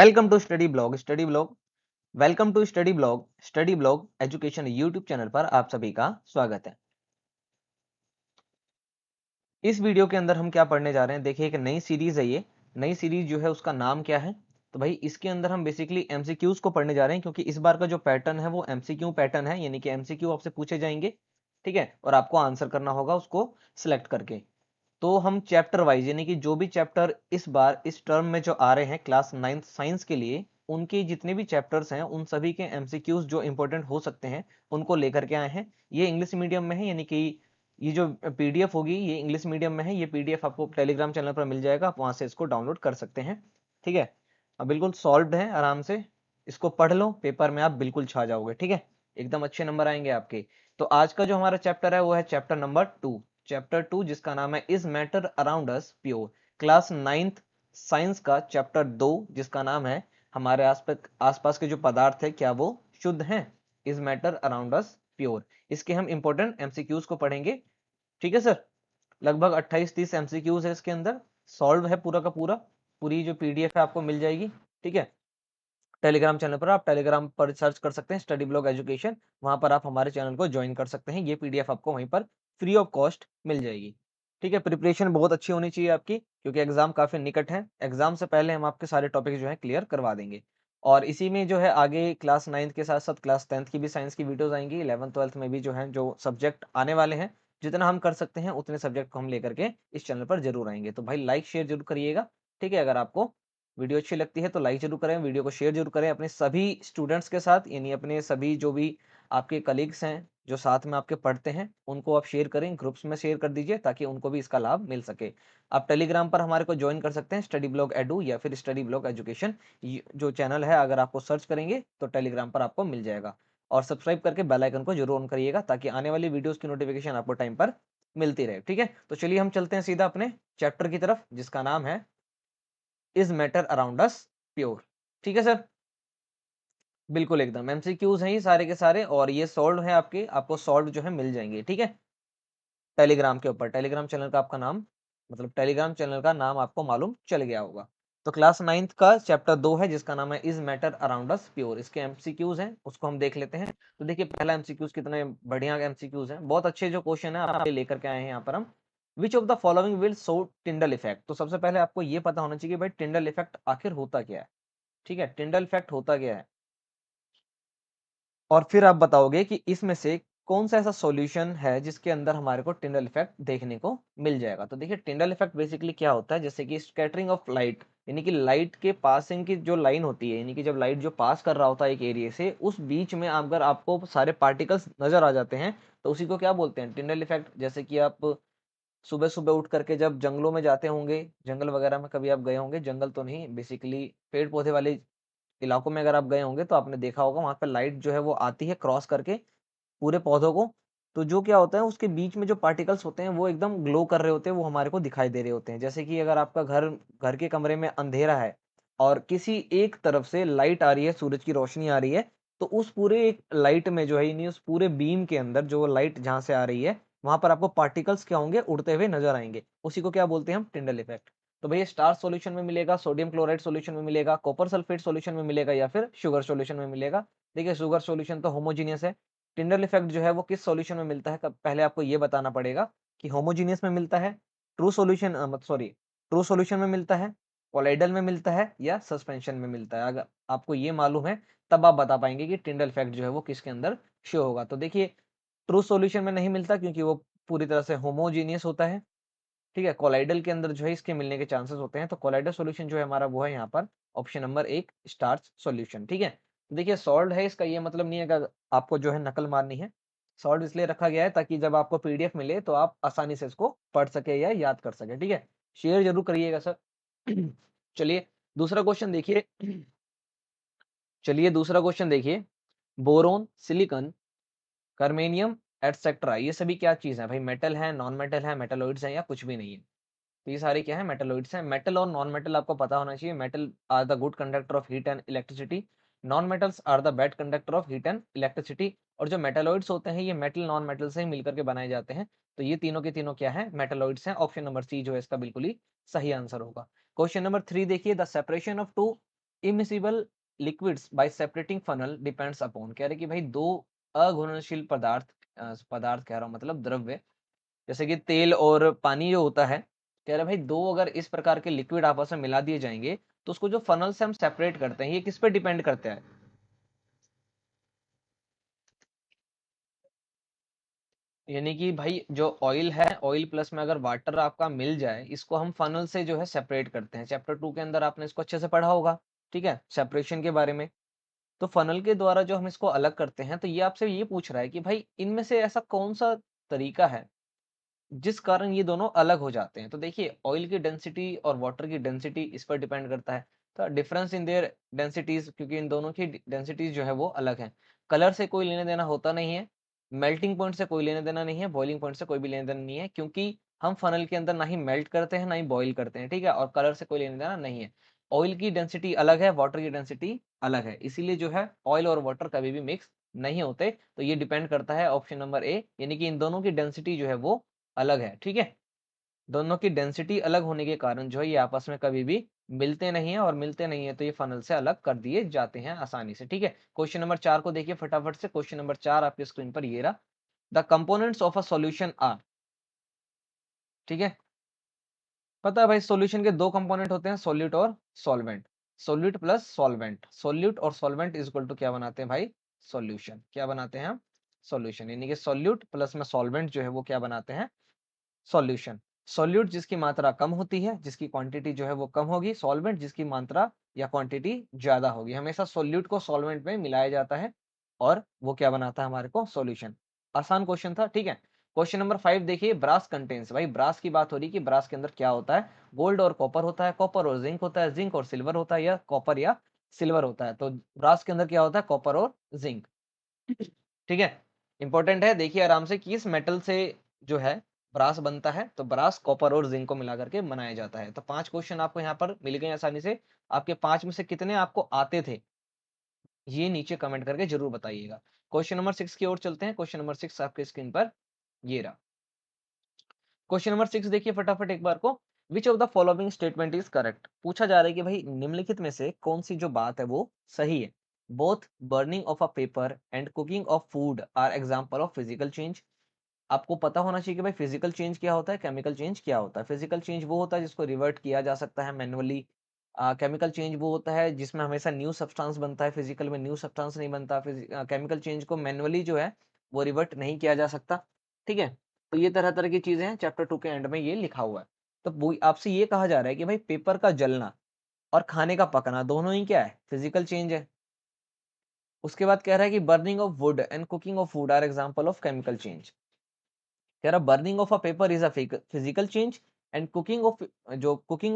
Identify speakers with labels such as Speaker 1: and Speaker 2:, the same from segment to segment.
Speaker 1: Welcome to study blog welcome to study blog education YouTube channel पर आप सभी का स्वागत है। इस वीडियो के अंदर हम क्या पढ़ने जा रहे हैं, देखिए एक नई सीरीज है। ये नई सीरीज जो है उसका नाम क्या है, तो भाई इसके अंदर हम बेसिकली एमसीक्यूज को पढ़ने जा रहे हैं, क्योंकि इस बार का जो पैटर्न है वो एमसीक्यू पैटर्न है, यानी कि एमसीक्यू आपसे पूछे जाएंगे, ठीक है, और आपको आंसर करना होगा उसको सिलेक्ट करके। तो हम चैप्टर वाइज, यानी कि जो भी चैप्टर इस बार इस टर्म में जो आ रहे हैं क्लास 9th साइंस के लिए, उनके जितने भी चैप्टर्स हैं उन सभी के एमसीक्यूज जो इंपॉर्टेंट हो सकते हैं उनको लेकर के आए हैं। ये इंग्लिश मीडियम में है, यानी कि ये जो पीडीएफ होगी ये इंग्लिश मीडियम में है। ये पीडीएफ आपको टेलीग्राम चैनल पर मिल जाएगा, आप वहां से इसको डाउनलोड कर सकते हैं, ठीक है। अब बिल्कुल सॉल्व्ड है, आराम से इसको पढ़ लो, पेपर में आप बिल्कुल छा जाओगे, ठीक है, एकदम अच्छे नंबर आएंगे आपके। तो आज का जो हमारा चैप्टर है वो है चैप्टर 2 जिसका नाम है is matter around us pure. Class 9th science का चैप्टर 2 जिसका नाम है हमारे आसपास के जो पदार्थ है क्या वो शुद्ध हैं। Is matter around us pure, इसके हम इंपॉर्टेंट एमसीक्यूज को पढ़ेंगे, ठीक है सर। लगभग 28-30 एमसीक्यूज है इसके अंदर, सॉल्व है पूरा का पूरा। पूरी जो पीडीएफ है आपको मिल जाएगी, ठीक है। टेलीग्राम चैनल पर आप टेलीग्राम पर सर्च कर सकते हैं स्टडी ब्लॉग एजुकेशन, वहां पर आप हमारे चैनल को ज्वाइन कर सकते हैं। ये पीडीएफ आपको वहीं पर फ्री ऑफ कॉस्ट मिल जाएगी, ठीक है। प्रिपरेशन बहुत अच्छी होनी चाहिए आपकी, क्योंकि एग्जाम काफी निकट है। एग्जाम से पहले हम आपके सारे टॉपिक जो है क्लियर करवा देंगे। और इसी में जो है आगे क्लास 9th के साथ साथ क्लास 10th की भी साइंस की वीडियोस आएंगी, 11th 12th में भी जो है जो सब्जेक्ट आने वाले हैं, जितना हम कर सकते हैं उतने सब्जेक्ट को हम लेकर के इस चैनल पर जरूर आएंगे। तो भाई लाइक शेयर जरूर करिएगा, ठीक है। अगर आपको वीडियो अच्छी लगती है तो लाइक जरूर करें, वीडियो को शेयर जरूर करें अपने सभी स्टूडेंट्स के साथ, यानी अपने सभी जो भी आपके कलीग्स हैं जो साथ में आपके पढ़ते हैं उनको आप शेयर करें, ग्रुप्स में शेयर कर दीजिए ताकि उनको भी इसका लाभ मिल सके। आप टेलीग्राम पर हमारे को ज्वाइन कर सकते हैं, स्टडी ब्लॉग एडू या फिर स्टडी ब्लॉग एजुकेशन जो चैनल है, अगर आपको सर्च करेंगे तो टेलीग्राम पर आपको मिल जाएगा। और सब्सक्राइब करके बेल आइकन को जरूर ऑन करिएगा ताकि आने वाली वीडियोस की नोटिफिकेशन आपको टाइम पर मिलती रहे, ठीक है। तो चलिए हम चलते हैं सीधा अपने चैप्टर की तरफ जिसका नाम है is matter around us pure, ठीक है सर। बिल्कुल एकदम एमसीक्यूज हैं ये सारे के सारे, और ये सॉल्व है आपके, आपको सॉल्व जो है मिल जाएंगे, ठीक है। टेलीग्राम के ऊपर, टेलीग्राम चैनल का आपका नाम, मतलब टेलीग्राम चैनल का नाम आपको मालूम चल गया होगा। तो क्लास 9th का चैप्टर 2 है जिसका नाम है is matter around us pure. इसके एमसीक्यूज हैं उसको हम देख लेते हैं। तो देखिए पहला एमसीक्यूज, कितने बढ़िया एमसीक्यूज हैं, बहुत अच्छे जो क्वेश्चन है आप लेकर के आए हैं यहाँ पर हम। विच of the following will show Tyndall effect. तो सबसे पहले आपको ये पता होना चाहिए भाई टिंडल इफेक्ट आखिर होता क्या है, ठीक है। टिंडल इफेक्ट होता क्या है, और फिर आप बताओगे कि इसमें से कौन सा ऐसा सॉल्यूशन है जिसके अंदर हमारे को टिंडल इफेक्ट देखने को मिल जाएगा। तो देखिए टिंडल इफेक्ट बेसिकली क्या होता है, जैसे कि स्कैटरिंग ऑफ लाइट, यानी कि लाइट के पासिंग की जो लाइन होती है, यानी कि जब लाइट जो पास कर रहा होता है एक एरिया से, उस बीच में अगर आपको सारे पार्टिकल्स नजर आ जाते हैं तो उसी को क्या बोलते हैं, टिंडल इफेक्ट। जैसे कि आप सुबह सुबह उठ करके जब जंगलों में जाते होंगे, जंगल वगैरह में कभी आप गए होंगे, जंगल तो नहीं बेसिकली पेड़ पौधे वाले इलाकों में अगर आप गए होंगे तो आपने देखा होगा वहां पर लाइट जो है वो आती है क्रॉस करके पूरे पौधों को। तो जो क्या होता है उसके बीच में जो पार्टिकल्स होते हैं वो एकदम ग्लो कर रहे होते हैं, वो हमारे को दिखाई दे रहे होते हैं। जैसे कि अगर आपका घर घर के कमरे में अंधेरा है और किसी एक तरफ से लाइट आ रही है, सूरज की रोशनी आ रही है, तो उस पूरे एक लाइट में जो है, यानी उस पूरे बीम के अंदर जो लाइट जहां से आ रही है वहां पर आपको पार्टिकल्स क्या होंगे, उड़ते हुए नजर आएंगे। उसी को क्या बोलते हैं हम, टिंडल इफेक्ट। तो भैया स्टार सॉल्यूशन में मिलेगा, सोडियम क्लोराइड सॉल्यूशन में मिलेगा, कॉपर सल्फेट सॉल्यूशन में मिलेगा, या फिर शुगर सॉल्यूशन में मिलेगा। देखिए शुगर सॉल्यूशन तो होमोजीनियस है, टिंडल इफेक्ट जो है वो किस सॉल्यूशन में मिलता है, पहले आपको ये बताना पड़ेगा कि होमोजीनियस में मिलता है, true solution sorry true solution में मिलता है, कोलाइडल में मिलता है, या सस्पेंशन में मिलता है। अगर आपको ये मालूम है तब आप बता पाएंगे कि टिंडल इफेक्ट जो है वो किसके अंदर शो होगा। तो देखिए ट्रू सॉल्यूशन में नहीं मिलता क्योंकि वो पूरी तरह से होमोजीनियस होता है, ठीक है। कोलाइडल के अंदर जो है इसके मिलने के चांसेस होते हैं, तो कोलाइडल सॉल्यूशन जो है हमारा वो है यहाँ पर ऑप्शन नंबर 1 स्टार्च सॉल्यूशन, ठीक है। तो देखिए सॉल्व है, इसका ये मतलब नहीं है कि आपको जो है नकल मारनी है। सॉल्व इसलिए रखा गया है ताकि जब आपको पीडीएफ मिले तो आप आसानी से इसको पढ़ सके या याद कर सके, ठीक है। शेयर जरूर करिएगा सर। चलिए दूसरा क्वेश्चन देखिए। चलिए दूसरा क्वेश्चन देखिए। बोरोन, सिलिकॉन, कर्मेनियम एटसेट्रा, ये सभी क्या चीज है भाई, मेटल है, नॉन मेटल है, मेटलॉइड्स है, या कुछ भी नहीं है। तो ये सारे क्या है, मेटलॉइड्स हैं। मेटल और नॉन मेटल आपको पता होना चाहिए। Metal are the good conductor of heat and electricity, non metals are the bad conductor of heat and electricity. और जो मेटलॉइड्स होते हैं ये मेटल नॉन मेटल से ही मिलकर के बनाए जाते हैं। तो ये तीनों के तीनों क्या है, मेटलॉइड्स हैं। ऑप्शन नंबर सी जो है इसका बिल्कुल ही सही आंसर होगा। क्वेश्चन नंबर 3 देखिए, the separation of to immiscible liquids bye separating funnel depends upon, कह रहे कि भाई दो अघुलनशील पदार्थ, पदार्थ कह रहा हूं मतलब द्रव्य, जैसे कि तेल और पानी जो होता है, कह रहे भाई दो अगर इस प्रकार के लिक्विड आपस में मिला दिए जाएंगे तो उसको जो फनल से हम सेपरेट करते हैं ये किस पे डिपेंड करते हैं? यानी कि भाई जो ऑयल है, ऑयल प्लस में अगर वाटर आपका मिल जाए, इसको हम फनल से जो है सेपरेट करते हैं। चैप्टर 2 के अंदर आपने इसको अच्छे से पढ़ा होगा, ठीक है, सेपरेशन के बारे में। तो फनल के द्वारा जो हम इसको अलग करते हैं, तो ये आपसे ये पूछ रहा है कि भाई इनमें से ऐसा कौन सा तरीका है जिस कारण ये दोनों अलग हो जाते हैं। तो देखिए ऑयल की डेंसिटी और वाटर की डेंसिटी इस पर डिपेंड करता है, तो डिफरेंस इन देयर डेंसिटीज, क्योंकि इन दोनों की डेंसिटीज जो है वो अलग है। कलर से कोई लेने देना होता नहीं है, मेल्टिंग पॉइंट से कोई लेने देना नहीं है, बॉइलिंग पॉइंट से कोई भी लेने देना नहीं है, क्योंकि हम फनल के अंदर ना ही मेल्ट करते हैं ना ही बॉईल करते हैं, ठीक है, और कलर से कोई लेने देना नहीं है। ऑयल की डेंसिटी अलग है, वाटर की डेंसिटी अलग है, इसीलिए जो है ऑयल और वाटर कभी भी मिक्स नहीं होते। तो ये डिपेंड करता है ऑप्शन नंबर ए, यानी कि इन दोनों की डेंसिटी जो है वो अलग है, ठीक है। दोनों की डेंसिटी अलग होने के कारण जो है ये आपस में कभी भी मिलते नहीं है, और मिलते नहीं है तो ये फनल से अलग कर दिए जाते हैं आसानी से, ठीक है। क्वेश्चन नंबर 4 को देखिए फटाफट से। क्वेश्चन नंबर 4 आपके स्क्रीन पर ये रहा। The components of a solution are, ठीक है। पता है भाई सॉल्यूशन के दो कंपोनेंट होते हैं, सॉल्यूट और solvent. Solute plus solvent, solute और सॉल्वेंट इज इक्वल टू क्या बनाते हैं भाई? सॉल्यूशन। क्या बनाते हैं हम? सॉल्यूशन। यानी कि सॉल्यूट प्लस में सॉल्वेंट जो है वो क्या बनाते हैं? सॉल्यूशन। सॉल्यूट जिसकी मात्रा कम होती है, जिसकी क्वांटिटी जो है वो कम होगी, सॉल्वेंट जिसकी मात्रा या क्वांटिटी ज्यादा होगी। हमेशा सॉल्यूट को सॉल्वेंट में मिलाया जाता है और वो क्या बनाता है हमारे को? सॉल्यूशन। आसान क्वेश्चन था, ठीक है। क्वेश्चन नंबर 5 देखिए, ब्रास कंटेन्स, भाई ब्रास की बात हो रही है कि ब्रास के अंदर क्या होता है? गोल्ड और कॉपर होता है, कॉपर और जिंक होता है, जिंक और सिल्वर होता है, या कॉपर या सिल्वर होता है। तो ब्रास के अंदर क्या होता है? कॉपर और जिंक, ठीक है। इंपॉर्टेंट है, देखिए आराम से, किस मेटल से जो है ब्रास बनता है? तो ब्रास कॉपर और जिंक को मिला करके बनाया जाता है। तो 5 क्वेश्चन आपको यहाँ पर मिल गए आसानी से। आपके 5 में से कितने आपको आते थे, ये नीचे कमेंट करके जरूर बताइएगा। क्वेश्चन नंबर 6 की ओर चलते हैं। क्वेश्चन नंबर 6 आपके स्क्रीन पर ये रहा। क्वेश्चन नंबर 6 देखिए फटाफट एक बार को। विच of the following statement is correct? पूछा जा रहा है कि भाई निम्नलिखित में से कौन सी जो बात है वो सही है। Both burning of a paper and cooking of food are example of physical change. आपको पता होना चाहिए कि भाई फिजिकल चेंज क्या होता है, केमिकल चेंज क्या होता है। फिजिकल चेंज वो होता है जिसको रिवर्ट किया जा सकता है मैनुअली। केमिकल चेंज वो होता है जिसमें हमेशा न्यू सब्सटेंस बनता है, फिजिकल में न्यू सब्सटेंस नहीं बनता। केमिकल चेंज को मैनुअली जो है वो रिवर्ट नहीं किया जा सकता, ठीक है। तो ये तरह तरह की चीजें हैं, चैप्टर 2 के एंड में ये लिखा हुआ है। तो आपसे ये कहा जा रहा है कि भाई पेपर का जलना और खाने का पकना दोनों ही क्या है? फिजिकल चेंज है। उसके बाद कह रहा है कि burning of wood and cooking of food are example of chemical change. कह रहा burning of a paper is a physical change and cooking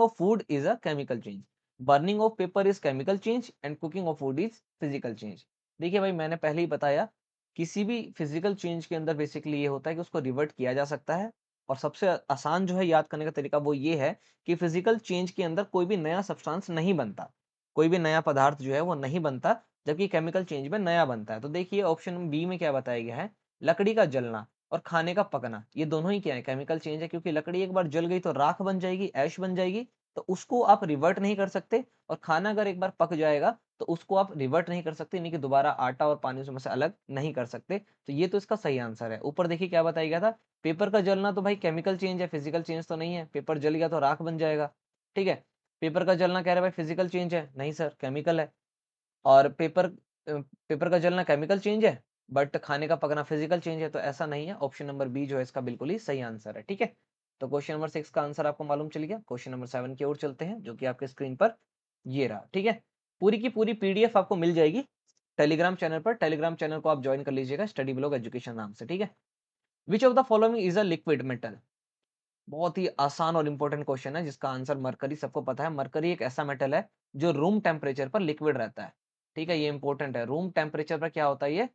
Speaker 1: of food is a chemical change. Burning of paper is chemical change and cooking of food is physical change. देखिए भाई मैंने पहले ही बताया, किसी भी physical change के अंदर basically ये होता है कि उसको रिवर्ट किया जा सकता है। और सबसे आसान जो है याद करने का तरीका वो ये है कि फिजिकल चेंज के अंदर कोई भी नया सब्सटेंस नहीं बनता, कोई भी नया पदार्थ जो है वो नहीं बनता, जबकि केमिकल चेंज में नया बनता है। तो देखिए ऑप्शन बी में क्या बताया गया है? लकड़ी का जलना और खाने का पकना, ये दोनों ही क्या है? केमिकल चेंज है, क्योंकि लकड़ी एक बार जल गई तो राख बन जाएगी, ऐश बन जाएगी, तो उसको आप रिवर्ट नहीं कर सकते। और खाना अगर एक बार पक जाएगा तो उसको आप रिवर्ट नहीं कर सकते, यानी कि दोबारा आटा और पानी उसमें से अलग नहीं कर सकते। तो ये तो इसका सही आंसर है। ऊपर देखिए क्या बताया गया था? पेपर का जलना तो भाई केमिकल चेंज है, फिजिकल चेंज तो नहीं है। पेपर जल गया तो राख बन जाएगा, ठीक है। पेपर का जलना कह रहे भाई फिजिकल चेंज है, नहीं सर केमिकल है। और पेपर का जलना केमिकल चेंज है, बट खाने का पकना फिजिकल चेंज है, तो ऐसा नहीं है। ऑप्शन नंबर बी जो है इसका बिल्कुल ही सही आंसर है, ठीक है। तो क्वेश्चन नंबर 6 का आंसर आपको मालूम चल गया। क्वेश्चन नंबर 7 की ओर चलते हैं, जो कि आपके स्क्रीन पर ये रहा, ठीक है। पूरी की पूरी पीडीएफ आपको मिल जाएगी टेलीग्राम चैनल पर। टेलीग्राम चैनल को आप ज्वाइन कर लीजिएगा, स्टडी ब्लॉग एजुकेशन नाम से, ठीक है। विच of the following is a liquid metal? बहुत ही आसान और इंपॉर्टेंट क्वेश्चन है, जिसका आंसर मरकरी, सबको पता है। मरकरी एक ऐसा मेटल है जो रूम टेम्परेचर पर लिक्विड रहता है, ठीक है। ये इंपॉर्टेंट है, रूम टेम्परेचर पर क्या होता है? ये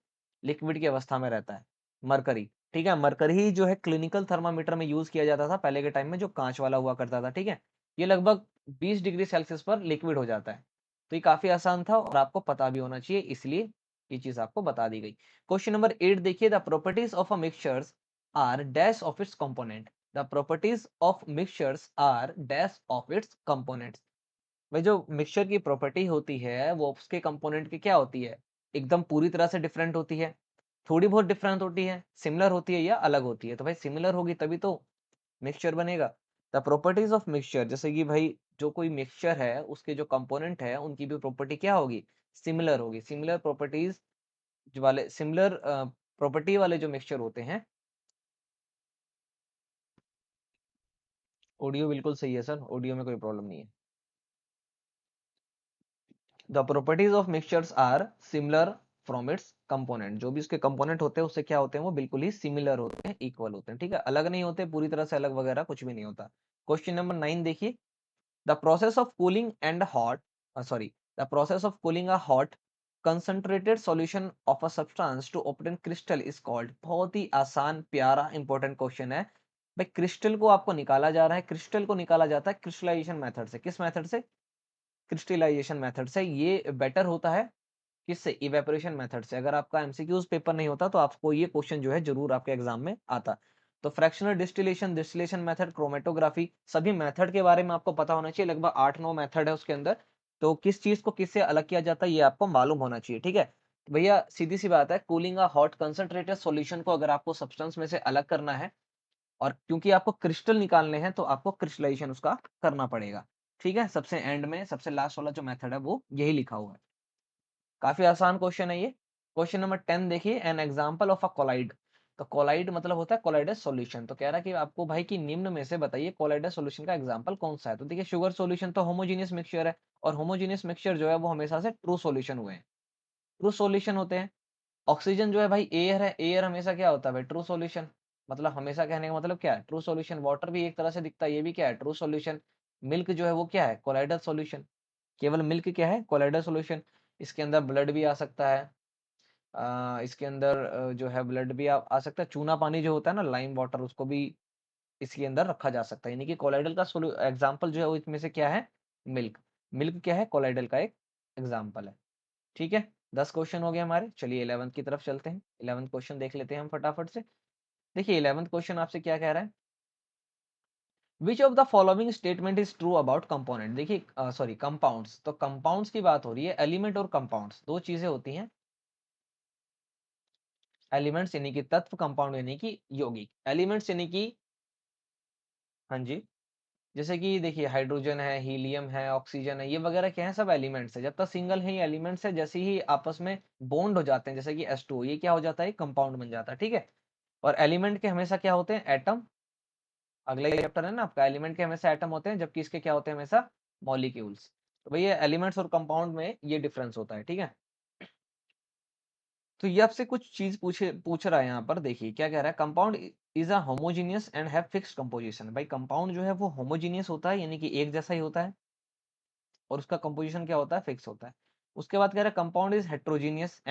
Speaker 1: लिक्विड की अवस्था में रहता है, मरकरी, ठीक है। मरकरी जो है क्लिनिकल थर्मामीटर में यूज किया जाता था पहले के टाइम में, जो कांच वाला हुआ करता था, ठीक है। ये लगभग 20 डिग्री सेल्सियस पर लिक्विड हो जाता है। तो ये काफी आसान था और आपको पता भी होना चाहिए, इसलिए ये चीज आपको बता दी गई। क्वेश्चन नंबर 8 देखिए, the properties of a mixtures are dash of its component. The properties of mixtures are dash of its components. भाई जो मिक्सचर की प्रॉपर्टी होती है वो उसके कंपोनेंट की क्या होती है, एकदम पूरी तरह से डिफरेंट होती है, थोड़ी बहुत डिफरेंट होती है, सिमिलर होती है या अलग होती है। तो भाई सिमिलर होगी तभी तो मिक्सचर बनेगा। द प्रॉपर्टीज ऑफ मिक्सचर, जैसे कि भाई जो कोई मिक्सचर है उसके जो कंपोनेंट है उनकी भी प्रॉपर्टी क्या होगी, सिमिलर होगी। सिमिलर प्रॉपर्टीज वाले, सिमिलर प्रॉपर्टी वाले जो मिक्सचर होते हैं। ऑडियो बिल्कुल सही है सर, ऑडियो में कोई प्रॉब्लम नहीं है। The properties of mixtures are similar from its component, जो भी उसके कंपोनेंट होते हैं उससे क्या होते हैं, वो बिल्कुल ही सिमिलर होते हैं, इक्वल होते हैं, ठीक है, अलग नहीं होते पूरी तरह से, अलग वगैरह कुछ भी नहीं होता। क्वेश्चन नंबर 9 देखिए, the process of cooling and hot sorry the process of cooling a hot concentrated solution of a substance to obtain crystal is called. बहुत ही आसान प्यारा इंपॉर्टेंट क्वेश्चन है। भाई क्रिस्टल को आपको निकाला जा रहा है, क्रिस्टल को निकाला जाता है क्रिस्टलाइजेशन मेथड से। किस मेथड से, क्रिस्टलाइजेशन मेथड से। ये बेटर होता है किससे, इवेपोरेशन मेथड से। अगर आपका एमसीक्यूज पेपर नहीं होता तो आपको ये क्वेश्चन जो है जरूर आपके एग्जाम में आता। तो fractional distillation, distillation method, chromatography, सभी मेथड के बारे में आपको पता होना चाहिए। लगभग 8-9 मेथड है उसके अंदर, तो किस चीज को किससे अलग किया जाता है ये आपको मालूम होना चाहिए, ठीक है। तो भैया सीधी सी बात है, cooling a hot concentrated solution को अगर आपको सब्सटेंस में से अलग करना है, और क्योंकि आपको क्रिस्टल निकालने हैं तो आपको क्रिस्टलाइजेशन उसका करना पड़ेगा, ठीक है। सबसे एंड में सबसे लास्ट वाला जो मेथड है वो यही लिखा हुआ है। काफी आसान क्वेश्चन है ये। क्वेश्चन नंबर 10 देखिए, an example of a colloid. तो कोलाइड मतलब होता है कोलाइडस सॉल्यूशन। तो कह रहा है कि आपको भाई की निम्न में से बताइए कोलाइडस सॉल्यूशन का एग्जांपल कौन सा है। तो देखिए शुगर सॉल्यूशन तो होमोजेनियस मिक्सचर है, और होमोजेनियस मिक्सचर जो है वो हमेशा से ट्रू सॉल्यूशन हुए हैं, ट्रू सॉल्यूशन होते हैं। ऑक्सीजन जो है भाई एयर है, एयर हमेशा क्या होता है भाई, ट्रू सॉल्यूशन। मतलब हमेशा कहने का मतलब क्या है, ट्रू सॉल्यूशन। वाटर भी एक तरह से दिखता है, ये भी क्या है, ट्रू सॉल्यूशन। मिल्क जो है वो क्या है, कोलाइडल सॉल्यूशन। केवल मिल्क क्या है, कोलाइडल सॉल्यूशन। इसके अंदर ब्लड भी आ सकता है, इसके अंदर जो है ब्लड भी आ सकता है। चूना पानी जो होता है ना, लाइम वाटर, उसको भी इसके अंदर रखा जा सकता है। यानी कि कोलाइडल का एग्जाम्पल जो है वो इसमें से क्या है, मिल्क। मिल्क क्या है, कोलाइडल का एक एग्जाम्पल है, ठीक है। 10 क्वेश्चन हो गए हमारे। चलिए 11th की तरफ चलते हैं। 11th क्वेश्चन देख लेते हैं हम फटाफट से। देखिए 11th क्वेश्चन आपसे क्या कह रहा है, विच of the following statement is true about component. देखिए सॉरी कंपाउंड्स, तो कंपाउंड्स की बात हो रही है। एलिमेंट और कंपाउंड्स दो चीजें होती हैं। एलिमेंट्स यानी कि तत्व, कंपाउंड यानी कि यौगिक। एलिमेंट्स यानी कि, हाँ जी, जैसे कि देखिए हाइड्रोजन है, हीलियम है, ऑक्सीजन है, ये वगैरह क्या है, सब एलिमेंट्स है। जब तक सिंगल है ये एलिमेंट्स है, जैसे ही आपस में बॉन्ड हो जाते हैं, जैसे कि H2O, ये क्या हो जाता है, कंपाउंड बन जाता है, ठीक है। और एलिमेंट के हमेशा क्या होते हैं, एटम। अगला ही चैप्टर है ना आपका, एलिमेंट के हमेशा एटम होते हैं, जबकि इसके क्या होते हैं, हमेशा मॉलिक्यूल्स। तो भैया एलिमेंट्स और कंपाउंड में ये डिफरेंस होता है, ठीक है। तो ये आपसे कुछ चीज पूछ रहा है यहाँ पर। देखिए क्या कह रहा है, compound is a homogeneous and have fixed composition. भाई कंपाउंड जो है वो होमोजीनियस होता है, यानी कि एक जैसा ही होता है, और उसका कंपोजिशन क्या होता है, फिक्स होता है। उसके बाद कह रहा है compound is heterogeneous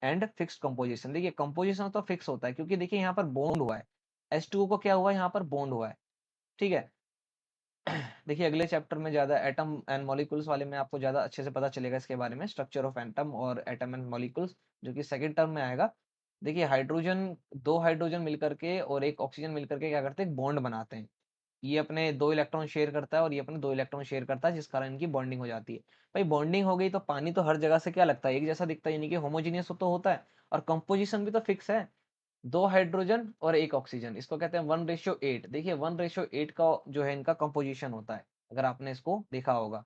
Speaker 1: and fixed composition. देखिए कंपोजिशन तो फिक्स होता है, क्योंकि देखिए यहाँ पर बॉन्ड हुआ है, H2O को क्या हुआ है, यहाँ पर बॉन्ड हुआ है, ठीक है। देखिए अगले चैप्टर में ज्यादा एटम एंड मॉलिक्यूल्स वाले में आपको ज्यादा अच्छे से पता चलेगा इसके बारे में, स्ट्रक्चर ऑफ एटम और एटम एंड मॉलिक्यूल्स, जो कि सेकंड टर्म में आएगा। देखिए हाइड्रोजन, दो हाइड्रोजन मिलकर के और एक ऑक्सीजन मिलकर के क्या करते हैं, एक बॉन्ड बनाते हैं। ये अपने दो इलेक्ट्रॉन शेयर करता है और ये अपने दो इलेक्ट्रॉन शेयर करता है, जिस कारण इनकी बॉन्डिंग हो जाती है। भाई बॉन्डिंग हो गई तो पानी तो हर जगह से क्या लगता है, एक जैसा दिखता है, यानी कि होमोजीनियस तो होता है। और कंपोजिशन भी तो फिक्स है, दो हाइड्रोजन और एक ऑक्सीजन, इसको कहते हैं 1:8। देखिए 1:8 का जो है इनका कंपोजिशन होता है, अगर आपने इसको देखा होगा।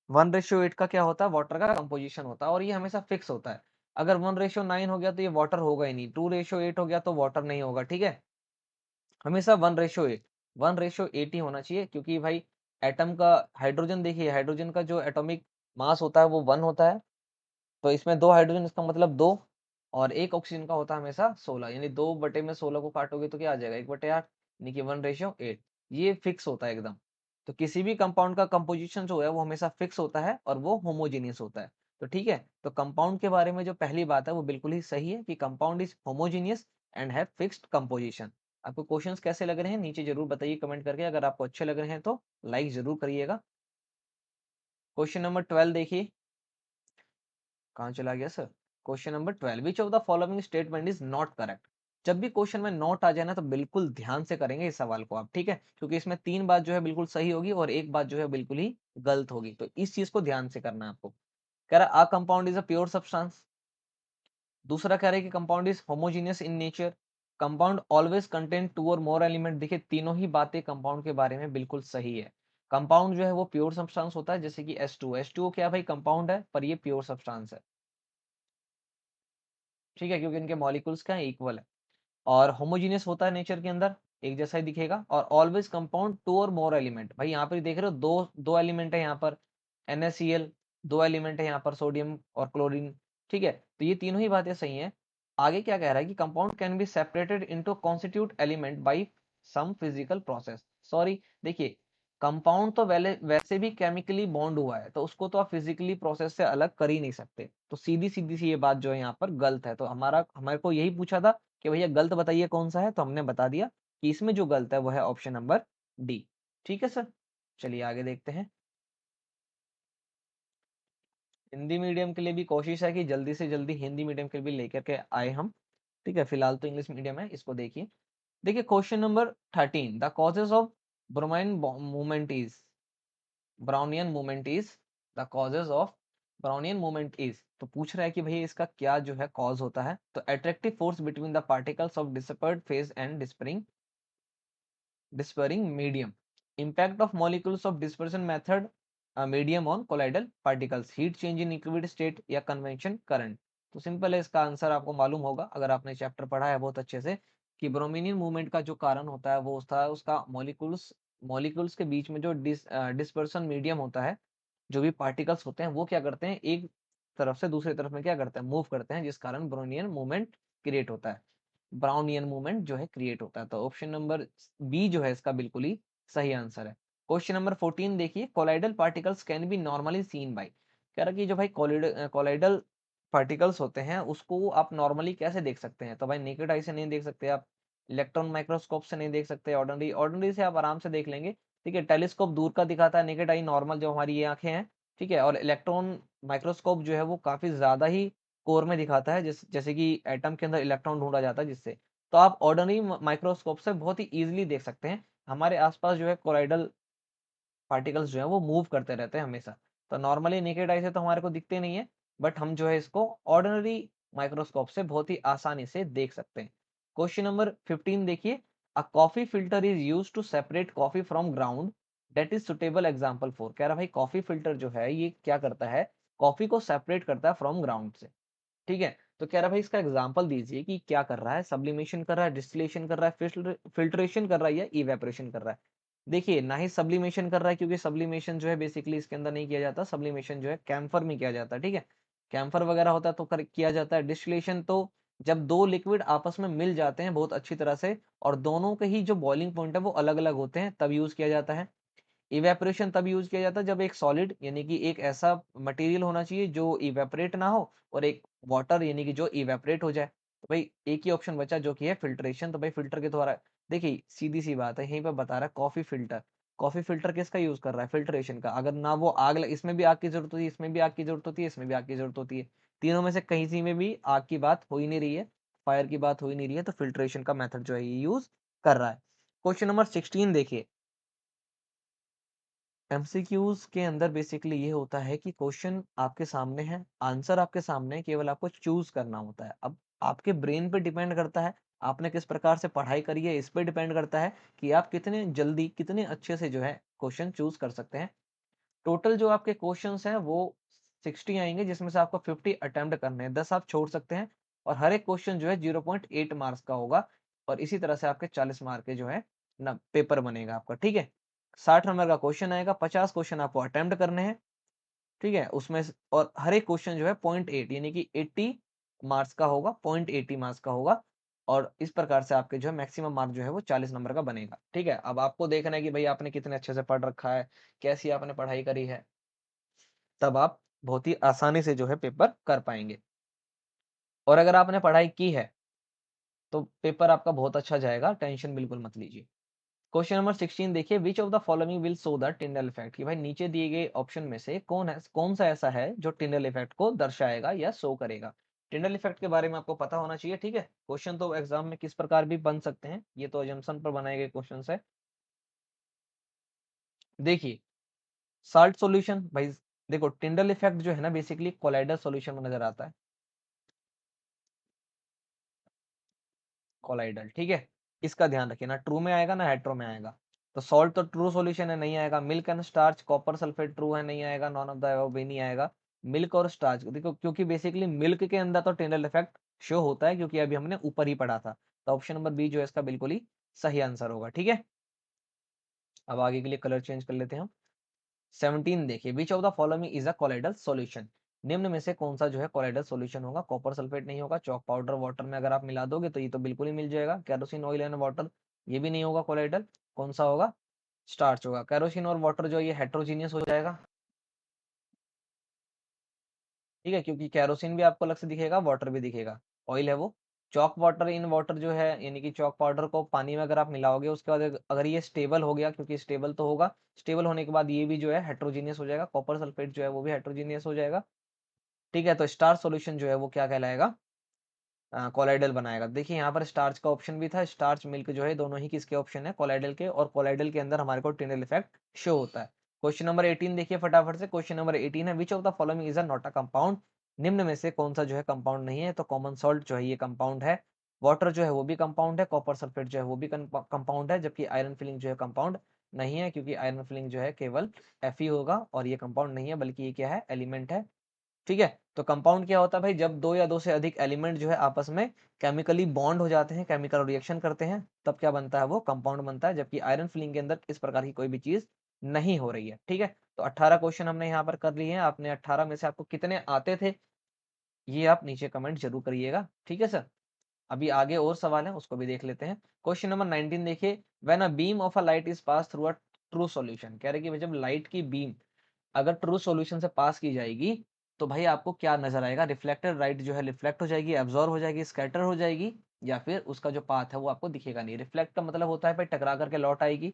Speaker 1: 1:8 का क्या होता है, वाटर का कंपोजिशन होता है, और ये हमेशा फिक्स होता है। अगर 1:9 हो गया तो ये वाटर होगा ही नहीं, 2:8 हो गया तो वाटर नहीं होगा, ठीक है। हमेशा 1:8, 1:8 ही होना चाहिए, क्योंकि भाई एटम का, हाइड्रोजन देखिए, हाइड्रोजन का जो एटॉमिक मास होता है वो 1 होता है। तो इसमें दो हाइड्रोजन, इसका मतलब दो, और एक ऑक्सीजन का होता है हमेशा 16, यानी 2/16 को काटोगे तो क्या आ जाएगा, 1/8, यानी कि 1:8। ये फिक्स होता है एकदम। तो किसी भी कंपाउंड का कंपोजिशन जो है वो हमेशा फिक्स होता है और वो होमोजीनियस होता है। तो ठीक है, तो कंपाउंड के बारे में जो पहली बात है वो बिल्कुल ही सही है कि compound is homogeneous and have fixed composition. आपको क्वेश्चंस कैसे लग रहे हैं नीचे जरूर बताइए कमेंट करके। अगर आपको अच्छे लग रहे हैं तो लाइक जरूर करिएगा। क्वेश्चन नंबर 12 देखिए, कहाँ चला गया sir. Question number 12, which of the following statement is not correct. जब भी क्वेश्चन में नोट आ जाए ना तो बिल्कुल ध्यान से करेंगे इस सवाल को आप, ठीक है, क्योंकि इसमें 3 बात जो है बिल्कुल सही होगी और एक बात जो है बिल्कुल ही गलत होगी, तो इस चीज को ध्यान से करना है आपको। कह रहा a compound is a pure substance. दूसरा कह रहा है कि compound is homogeneous in nature. Compound always contain 2 और मोर एलिमेंट। देखिए तीनों ही बातें कंपाउंड के बारे में बिल्कुल सही है। कंपाउंड जो है वो प्योर सब्सटेंस होता है, जैसे कि H2O। H2O क्या भाई कंपाउंड है, पर ये प्योर सब्सटेंस है, ठीक है, क्योंकि इनके मॉलिक्यूल्स क्या है, इक्वल है। और होमोजीनियस होता है नेचर के अंदर, एक जैसा ही दिखेगा। और ऑलवेज कंपाउंड 2 और मोर एलिमेंट। भाई यहाँ पर देख रहे हो दो दो एलिमेंट है यहाँ पर, NaCl, 2 एलिमेंट है यहाँ पर, सोडियम और क्लोरीन, ठीक है। तो ये तीनों ही बातें सही हैं। आगे क्या कह रहा है कि compound can be separated into constitute element by some physical process. Sorry, देखिए कंपाउंड तो वैसे भी केमिकली बॉन्ड हुआ है, तो उसको तो आप फिजिकली प्रोसेस से अलग कर ही नहीं सकते। तो सीधी सीधी सी ये बात जो है यहाँ पर गलत है। तो हमारे को यही पूछा था कि भैया गलत बताइए कौन सा है, तो हमने बता दिया कि इसमें जो गलत है वो है ऑप्शन नंबर डी। ठीक है सर, चलिए आगे देखते हैं। हिंदी मीडियम के लिए भी कोशिश है कि जल्दी से जल्दी हिंदी मीडियम के लिए भी लेकर के आए हम, ठीक है, फिलहाल तो इंग्लिश मीडियम है, इसको देखिए। देखिए question number 13, the causes of bromine movement is, Brownian movement is, the causes of Brownian movement is. तो पूछ रहा है कि भैया इसका क्या जो है कॉज होता है। तो attractive force between the particles of dispersed phase and dispersing medium, impact of molecules of dispersion method medium on colloidal particles, heat change in liquid state या convection current। तो सिंपल है, इसका आंसर आपको मालूम होगा अगर आपने चैप्टर पढ़ा है बहुत अच्छे से, कि ब्रोमीनियन मूवमेंट का जो कारण होता है वो होता है उसका मॉलिक्यूल्स के बीच में जो डिस्पर्सन मीडियम होता है, जो भी पार्टिकल्स होते हैं वो क्या करते हैं, एक तरफ से दूसरी तरफ में क्या करते हैं, मूव करते हैं, जिस कारण ब्रोनियन मूवमेंट क्रिएट होता है, ब्राउनियन मूवमेंट जो है क्रिएट होता है। तो ऑप्शन नंबर बी जो है इसका बिल्कुल ही सही आंसर है। क्वेश्चन नंबर 14 देखिए, colloidal particles can be normally seen by. कह रहा कि जो भाई कोलाइडल पार्टिकल्स होते हैं उसको आप नॉर्मली कैसे देख सकते हैं। तो भाई नेकेड आई से नहीं देख सकते आप, इलेक्ट्रॉन माइक्रोस्कोप से नहीं देख सकते, ऑर्डिनरी से आप आराम से देख लेंगे, ठीक है। टेलीस्कोप दूर का दिखाता है, नेकेड आई नॉर्मल जो हमारी ये आंखें हैं, ठीक है। और इलेक्ट्रॉन माइक्रोस्कोप जो है वो काफी ज्यादा ही कोर में दिखाता है, जैसे कि एटम के अंदर इलेक्ट्रॉन ढूंढा जाता है जिससे। तो आप ऑर्डिनरी माइक्रोस्कोप से बहुत ही इजीली देख सकते हैं हमारे आसपास जो है कोलाइडल पार्टिकल्स जो है वो मूव करते रहते हैं हमेशा। तो नॉर्मली नेकेड आई से तो हमारे को दिखते नहीं है, बट हम जो है इसको ऑर्डिनरी माइक्रोस्कोप से बहुत ही आसानी से देख सकते हैं। क्वेश्चन नंबर 15 देखिए, a coffee filter is use to separate coffee from ground that is suitable example for. कह रहा भाई कॉफी फिल्टर जो है ये क्या करता है, कॉफी को सेपरेट करता है फ्रॉम ग्राउंड से, ठीक है। तो कह रहा भाई इसका एग्जांपल दीजिए कि क्या कर रहा है, सब्लिमेशन कर रहा है, डिस्टिलेशन कर रहा है, फिल्ट्रेशन कर रहा है या इवेपोरेशन कर रहा है। देखिए ना ही सब्लिमेशन कर रहा है, क्योंकि सब्लिमेशन जो है बेसिकली इसके अंदर नहीं किया जाता, सब्लिमेशन जो है कैम्फर में किया जाता है, ठीक है, कैम्फर वगैरह होता है तो किया जाता है। डिस्टिलेशन तो जब दो लिक्विड आपस में मिल जाते हैं बहुत अच्छी तरह से और दोनों के ही जो बॉइलिंग पॉइंट है वो अलग अलग होते हैं, तब यूज किया जाता है। इवेपोरेशन तब यूज किया जाता है जब एक सॉलिड यानी कि एक ऐसा मटेरियल होना चाहिए जो इवेपोरेट ना हो, और एक वाटर यानी कि जो इवेपोरेट हो जाए। तो भाई एक ही ऑप्शन बचा जो कि है फिल्ट्रेशन। तो भाई फिल्टर के द्वारा, देखिए सीधी सी बात है, यहीं पे बता रहा है कॉफी फिल्टर। कॉफी फिल्टर किसका यूज कर रहा है, फिल्ट्रेशन का। अगर ना वो इसमें भी आग की जरूरत होती है, इसमें भी आग की जरूरत होती है, इसमें भी आग की जरूरत होती है, तीनों में से कहीं सी में भी आग की बात हो ही नहीं रही है, फायर की बात हो ही नहीं रही है, तो फिल्ट्रेशन का मेथड जो है ये यूज कर रहा है। क्वेश्चन नंबर 16 देखिए, एमसीक्यूज के अंदर बेसिकली ये होता है कि क्वेश्चन आपके सामने है, आंसर आपके सामने है, केवल आपको चूज करना होता है। अब आपके ब्रेन पे डिपेंड करता है, आपने किस प्रकार से पढ़ाई करी है इस पे डिपेंड करता है कि आप कितने जल्दी कितने अच्छे से जो है क्वेश्चन चूज कर सकते हैं। टोटल जो आपके क्वेश्चंस हैं वो 60 आएंगे, जिसमें से आपको 50 अटेम्प्ट करने हैं, 10 आप छोड़ सकते हैं। और हर एक क्वेश्चन जो है 0.8 मार्क्स का होगा। और इसी तरह से आपके 40 मार्क के जो है ना पेपर बनेगा आपका, ठीक है। 60 नंबर का क्वेश्चन आएगा, 50 क्वेश्चन आपको अटेम्प्ट करने हैं, ठीक है, और हर एक क्वेश्चन जो है 0.8 यानी कि 80 मार्क्स का होगा, 0.80 मार्क्स का होगा। और इस प्रकार से आपके जो है मैक्सिमम मार्क जो है वो 40 नंबर का बनेगा, ठीक है। अब आपको देखना है कि भाई आपने कितने अच्छे से पढ़ रखा है, कैसी आपने पढ़ाई करी है, तब आप बहुत ही आसानी से जो है पेपर कर पाएंगे। और अगर आपने पढ़ाई की है तो पेपर आपका बहुत अच्छा जाएगा, टेंशन बिल्कुल मत लीजिए। क्वेश्चन नंबर 16 देखिए, विच of the following will show the Tyndall effect. कि भाई नीचे दिए गए ऑप्शन में से कौन सा ऐसा है जो टिंडल इफेक्ट को दर्शाएगा या शो करेगा, टिंडल इफेक्ट के बारे में आपको पता होना चाहिए, ठीक है। क्वेश्चन तो एग्जाम में किस प्रकार भी बन सकते हैं, ये तो अजम्पशन पर बनाए गए क्वेश्चन है। देखिए साल्ट सॉल्यूशन भाई, देखो टिंडल इफेक्ट जो है ना बेसिकली कोलाइडल सॉल्यूशन में नजर आता है, कोलाइडल, ठीक है। इसका ध्यान रखिए ना, ट्रू में आएगा ना हेट्रो में आएगा। तो सॉल्ट तो ट्रू सॉल्यूशन है, नहीं आएगा। Milk and starch copper sulphate true है, नहीं आएगा। नॉन ऑफ द अबव भी नहीं आएगा। मिल्क और स्टार्च देखो, क्योंकि बेसिकली मिल्क के अंदर तो टिंडल इफेक्ट शो होता है, क्योंकि अभी हमने ऊपर ही पढ़ा था। तो ऑप्शन नंबर बी जो है इसका बिल्कुल ही सही आंसर होगा, ठीक है। अब आगे के लिए कलर चेंज कर लेते हैं हम। 17 देखिए, विच of the following is a colloidal solution. निम्न में से कौन सा जो है कोलाइडल सॉल्यूशन होगा। कॉपर सल्फेट नहीं होगा। चॉक पाउडर वाटर में अगर आप मिला दोगे तो ये तो बिल्कुल ही मिल जाएगा। कैरोसिन ऑयल एंड वाटर, ये भी नहीं होगा कोलाइडल। कौन सा होगा, स्टार्च होगा। कैरोसिन और वाटर जो ये हेट्रोजीनियस हो जाएगा, ठीक है, क्योंकि कैरोसिन भी आपको अलग से दिखेगा, वाटर भी दिखेगा, ऑयल है वो। चॉक वाटर इन वाटर जो है, यानी कि चॉक पाउडर को पानी में अगर आप मिलाओगे उसके बाद अगर ये स्टेबल हो गया, क्योंकि स्टेबल तो होगा, स्टेबल होने के बाद ये भी जो है हेट्रोजीनियस हो जाएगा। कॉपर सल्फेट जो है वो भी हेट्रोजीनियस हो जाएगा, ठीक है। तो स्टार सॉल्यूशन जो है वो क्या कहलाएगा, कोलाइडल बनाएगा। देखिए यहाँ पर स्टार्च का ऑप्शन भी था, स्टार्च मिल्क जो है दोनों ही किसके ऑप्शन है, कोलाइडल के। और कोलाइडल के अंदर हमारे को टिंडल इफेक्ट शो होता है। क्वेश्चन नंबर 18 देखिए फटाफट से। क्वेश्चन नंबर 18 है, विच of the following is a not a compound. निम्न में से कौन सा जो है कंपाउंड नहीं है। तो कॉमन सॉल्ट जो है ये कंपाउंड है। वाटर जो है वो भी कंपाउंड है। कॉपर सल्फेट जो है वो भी कंपाउंड है। जबकि आयरन फिलिंग जो है कंपाउंड नहीं है, क्योंकि आयरन फिलिंग जो है केवल Fe होगा, और ये कंपाउंड नहीं है बल्कि ये क्या है, एलिमेंट है, ठीक है। तो कंपाउंड क्या होता है भाई, जब दो या दो से अधिक एलिमेंट जो है आपस में केमिकली बॉन्ड हो जाते हैं, केमिकल रिएक्शन करते हैं, तब क्या बनता है, वो कंपाउंड बनता है। जबकि आयरन फिलिंग के अंदर इस प्रकार की कोई भी चीज नहीं हो रही है, ठीक है। तो 18 क्वेश्चन हमने यहाँ पर कर लिए हैं। आपने 18 में से आपको कितने आते थे, ये आप नीचे कमेंट जरूर करिएगा, ठीक है सर। अभी आगे और सवाल है, उसको भी देख लेते हैं। क्वेश्चन नंबर 19 देखिए, when a beam of a light is pass through a true solution. कह रहे कि भाई जब लाइट की बीम अगर ट्रू सॉल्यूशन से पास की जाएगी तो भाई आपको क्या नजर आएगा। रिफ्लेक्टेड लाइट जो है रिफ्लेक्ट हो जाएगी, एब्जॉर्ब हो जाएगी, स्कैटर हो जाएगी, या फिर उसका जो पाथ है वो आपको दिखेगा नहीं। रिफ्लेक्ट का मतलब होता है भाई टकरा करके लौट आएगी,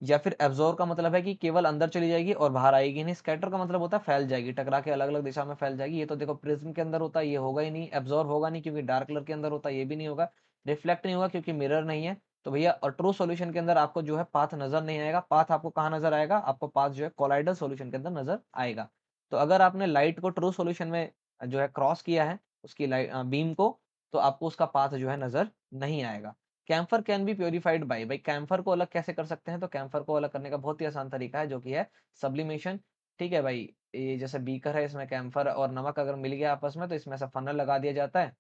Speaker 1: या फिर एब्जॉर्ब का मतलब है कि केवल अंदर चली जाएगी और बाहर आएगी नहीं। स्कैटर का मतलब होता है फैल जाएगी, टकरा के अलग अलग दिशा में फैल जाएगी। ये तो देखो प्रिज्म के अंदर होता है, ये होगा ही नहीं। एब्जॉर्ब होगा नहीं क्योंकि डार्क कलर के अंदर होता है, ये भी नहीं होगा। रिफ्लेक्ट नहीं होगा क्योंकि मिरर नहीं है। तो भैया और ट्रू सॉल्यूशन के अंदर आपको जो है पाथ नजर नहीं आएगा। पाथ आपको कहाँ नजर आएगा, आपको पाथ जो है कोलाइडल सॉल्यूशन के अंदर नजर आएगा। तो अगर आपने लाइट को ट्रू सॉल्यूशन में जो है क्रॉस किया है, उसकी लाइट बीम को, तो आपको उसका पाथ जो है नजर नहीं आएगा। Camphor can be purified by, भाई कैम्फर को अलग कैसे कर सकते हैं। तो कैम्फर को अलग करने का बहुत ही आसान तरीका है, जो कि है सब्लिमेशन, ठीक है भाई। ये जैसे बीकर है, इसमें कैम्फर और नमक अगर मिल गया आपस में तो इसमें से फनल लगा दिया जाता है,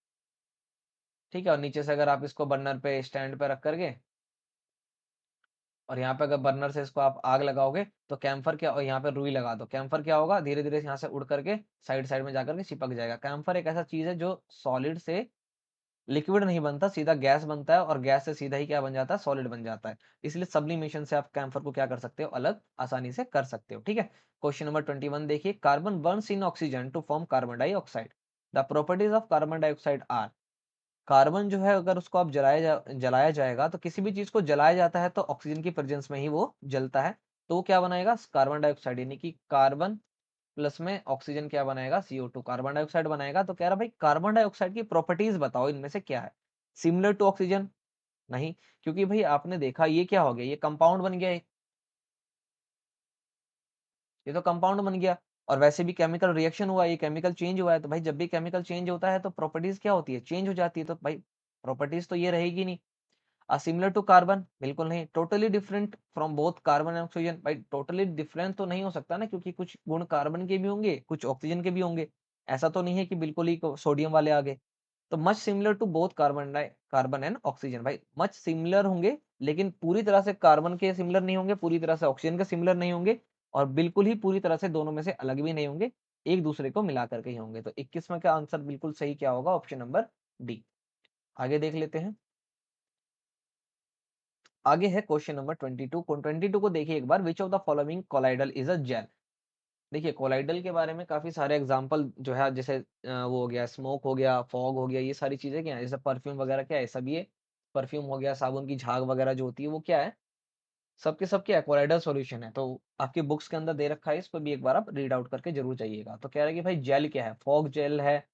Speaker 1: ठीक है। और नीचे से अगर आप इसको बर्नर पे स्टैंड पे रख करके, और यहाँ पे अगर बर्नर से इसको आप आग लगाओगे तो कैम्फर क्या, और यहाँ पे रुई लगा दो, कैम्फर क्या होगा, धीरे धीरे यहाँ से उड़ करके साइड साइड में जाकर के चिपक जाएगा। कैम्फर एक ऐसा चीज है जो सॉलिड से लिक्विड नहीं बनता, सीधा गैस बनता है, और गैस से सीधा ही क्या बन जाता है, सॉलिड बन जाता है। इसलिए सब्लिमेशन से आप कैम्फर को क्या कर सकते हो, अलग आसानी से कर सकते हो, ठीक है। क्वेश्चन नंबर 21 देखिए, carbon burns in oxygen to form carbon dioxide. The properties of carbon dioxide are. Carbon जो है अगर उसको आप जलाया जाएगा, तो किसी भी चीज को जलाया जाता है तो ऑक्सीजन की प्रेजेंस में ही वो जलता है। तो वो क्या बनाएगा, कार्बन डाइऑक्साइड, यानी कि कार्बन प्लस में ऑक्सीजन क्या बनाएगा, CO2, कार्बन डाइऑक्साइड बनाएगा। तो कह रहा भाई कार्बन डाइऑक्साइड की प्रॉपर्टीज बताओ, इनमें से क्या है। सिमिलर टू ऑक्सीजन, नहीं, क्योंकि भाई आपने देखा ये क्या हो गया, ये कंपाउंड बन गया, ये तो कंपाउंड बन गया। और वैसे भी केमिकल रिएक्शन हुआ, ये केमिकल चेंज हुआ है। तो भाई जब भी केमिकल चेंज होता है तो प्रॉपर्टीज क्या होती है, चेंज हो जाती है। तो भाई प्रॉपर्टीज तो ये रहेगी नहीं। सिमिलर टू कार्बन, बिल्कुल नहीं। Totally different from both carbon and oxygen, भाई टोटली डिफरेंट तो नहीं हो सकता ना, क्योंकि कुछ गुण कार्बन के भी होंगे, कुछ ऑक्सीजन के भी होंगे। ऐसा तो नहीं है कि बिल्कुल ही सोडियम वाले आ गए। तो much similar to both carbon and oxygen, भाई मच सिमिलर होंगे, लेकिन पूरी तरह से कार्बन के सिमिलर नहीं होंगे, पूरी तरह से ऑक्सीजन के सिमिलर नहीं होंगे, और बिल्कुल ही पूरी तरह से दोनों में से अलग भी नहीं होंगे, एक दूसरे को मिला करके ही होंगे। तो 21 का आंसर बिल्कुल सही क्या होगा, ऑप्शन नंबर डी। आगे देख लेते हैं। आगे है क्वेश्चन नंबर 22 को। 22 को देखिए एक बार, which of the following colloidal is a gel. देखिए कोलाइडल के बारे में काफी सारे एग्जांपल जो है, जैसे वो हो गया, स्मोक हो गया, फॉग हो गया, ये सारी चीजें क्या है, जैसे परफ्यूम वगैरह क्या है, सब ये परफ्यूम हो गया, साबुन की झाग वगैरह जो होती है वो क्या है, सबके सब क्या है, कोलाइडल सॉल्यूशन है। तो आपके बुक्स के अंदर दे रखा है, इसको भी एक बार आप रीड आउट करके जरूर जाइएगा। तो कह रहे हैं कि भाई जेल क्या है, फॉग जेल है,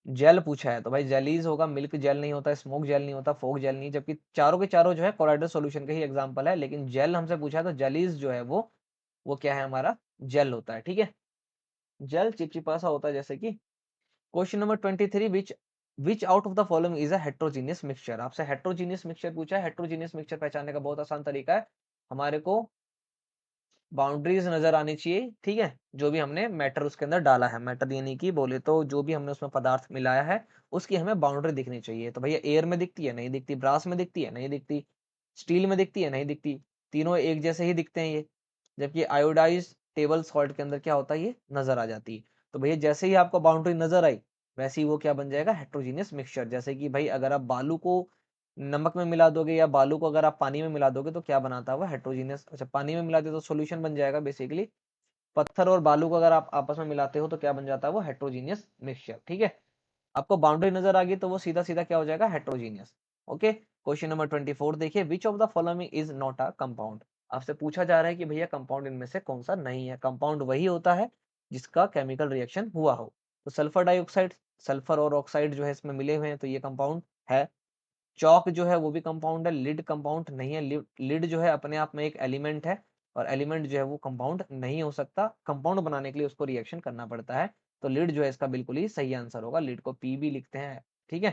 Speaker 1: जेल पूछा है तो भाई जेलीज होगा, मिल्क जेल नहीं होता, स्मोक जेल नहीं होता, फोक जेल नहीं, जबकि चारों के चारों जो है कोलाइडल सॉल्यूशन के ही एग्जांपल है, लेकिन जेल हमसे पूछा है तो जेलीज जो है वो क्या है हमारा, जेल होता है। ठीक है, जेल चिपचिपा सा होता है जैसे कि। Question number 23, which out of the following is a heterogeneous mixture. आपसे हेट्रोजीनियस मिक्सचर पूछा है। हेट्रोजीनियस मिक्सचर पहचानने का बहुत आसान तरीका है, हमारे को बाउंड्रीज नजर आनी चाहिए। ठीक है, जो भी हमने मैटर उसके अंदर डाला है, मैटर यानी कि बोले तो जो भी हमने उसमें पदार्थ मिलाया है उसकी हमें बाउंड्री दिखनी चाहिए। तो भैया एयर में दिखती है, नहीं दिखती, ब्रास में दिखती है, नहीं दिखती, स्टील में दिखती है, नहीं दिखती, तीनों एक जैसे ही दिखते हैं ये। जबकि आयोडाइज टेबल सॉल्ट के अंदर क्या होता है, ये नजर आ जाती है। तो भैया जैसे ही आपको बाउंड्री नजर आई वैसे ही वो क्या बन जाएगा, हेट्रोजीनियस मिक्सचर। जैसे कि भाई अगर आप बालू को नमक में मिला दोगे या बालू को अगर आप पानी में मिला दोगे तो क्या बनाता है वो, हेट्रोजीनियस। अच्छा, पानी में मिला दे तो सॉल्यूशन बन जाएगा बेसिकली। पत्थर और बालू को अगर आप आपस में मिलाते हो तो क्या बन जाता है वो, हेट्रोजीनियस मिक्सचर। ठीक है, आपको बाउंड्री नजर आ गई तो वो सीधा सीधा क्या हो जाएगा, हेट्रोजीनियस। ओके, क्वेश्चन नंबर 24 देखिए, विच of the following is not a compound. आपसे पूछा जा रहा है कि भैया कंपाउंड इनमें से कौन सा नहीं है। कंपाउंड वही होता है जिसका केमिकल रिएक्शन हुआ हो। तो सल्फर डाइऑक्साइड, सल्फर और ऑक्साइड जो है इसमें मिले हुए हैं तो ये कंपाउंड है। चौक जो है वो भी कंपाउंड है। लिड कंपाउंड नहीं है। लिड जो है अपने आप में एक एलिमेंट है और एलिमेंट जो है वो कंपाउंड नहीं हो सकता। कंपाउंड बनाने के लिए उसको रिएक्शन करना पड़ता है। तो लिड जो है इसका बिल्कुल ही सही आंसर होगा। लिड को पी भी लिखते हैं। ठीक है,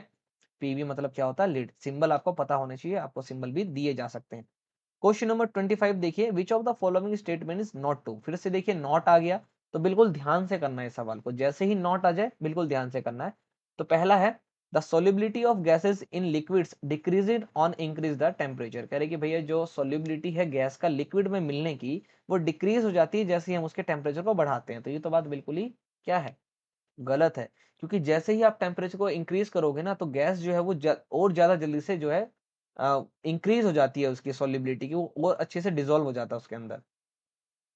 Speaker 1: पीवी मतलब क्या होता है, लिड। सिंबल आपको पता होने चाहिए, आपको सिंबल भी दिए जा सकते हैं। क्वेश्चन नंबर 25 देखिए, विच of the following statement is not true. फिर से देखिए नॉट आ गया तो बिल्कुल ध्यान से करना है इस सवाल को। जैसे ही नॉट आ जाए बिल्कुल ध्यान से करना है। तो पहला है, the solubility of gases in liquids decrease on increase the temperature. कह रहे कि भैया जो सोलिबिलिटी है गैस का लिक्विड में मिलने की वो डिक्रीज हो जाती है जैसे ही हम उसके टेम्परेचर को बढ़ाते हैं। तो ये तो बात बिल्कुल ही क्या है, गलत है। क्योंकि जैसे ही आप टेम्परेचर को इंक्रीज करोगे ना तो गैस जो है वो और ज्यादा जल्दी से जो है इंक्रीज हो जाती है उसकी सोलिबिलिटी की, वो और अच्छे से डिजोल्व हो जाता है उसके अंदर।